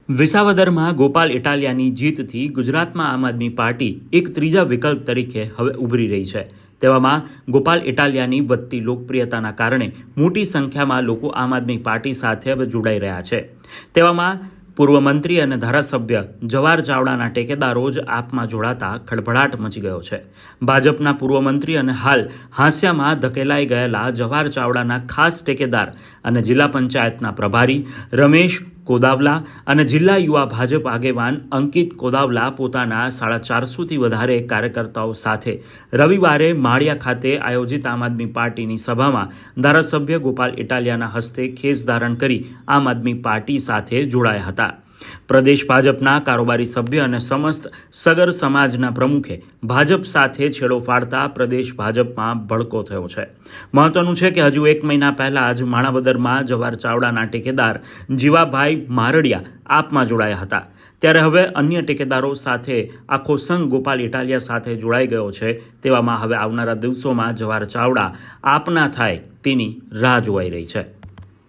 વિસાવદરમાં ગોપાલ ઇટાલિયાની જીતથી ગુજરાતમાં આમ આદમી પાર્ટી એક ત્રીજા વિકલ્પ તરીકે હવે ઉભરી રહી છે। તેવામાં ગોપાલ ઇટાલિયાની વધતી લોકપ્રિયતાના કારણે મોટી સંખ્યામાં લોકો આમ આદમી પાર્ટી સાથે હવે જોડાઈ રહ્યા છે। તેવામાં પૂર્વ મંત્રી અને ધારાસભ્ય જવાહર ચાવડાના ટેકેદારો જ આપમાં જોડાતા ખળભળાટ મચી ગયો છે। ભાજપના પૂર્વ મંત્રી અને હાલ હાંસિયામાં ધકેલાઈ ગયેલા જવાહર ચાવડાના ખાસ ટેકેદાર અને જિલ્લા પંચાયતના પ્રભારી રમેશ કોદાવલા અને જિલ્લા યુવા ભાજપ આગેવાન અંકિત કોદાવલા પોતાના 450થી વધારે કાર્યકર્તાઓ સાથે રવિવારે માળિયા ખાતે આયોજિત આમ આદમી પાર્ટીની સભામાં ધારાસભ્ય ગોપાલ ઇટાલિયાના હસ્તે ખેસ ધારણ કરી આમ આદમી પાર્ટી સાથે જોડાયા હતા। પ્રદેશ ભાજપના કારોબારી સભ્ય અને સમસ્ત સગર સમાજના પ્રમુખે ભાજપ સાથે છેડો ફાડતા પ્રદેશ ભાજપમાં ભડકો થયો છે। મહત્વનું છે કે હજુ 1 મહિના પહેલા જ માણાવદરમાં જવાહર ચાવડાના ટેકેદાર જીવાભાઈ મારડિયા આપમાં જોડાયા હતા, ત્યારે હવે અન્ય ટેકેદારો સાથે આખો સંઘ ગોપાલ ઇટાલિયા સાથે જોડાઈ ગયો છે। તેવામાં હવે આવનારા દિવસોમાં જવાહર ચાવડા આપના થાય તેની રાહ જોવાઈ રહી છે।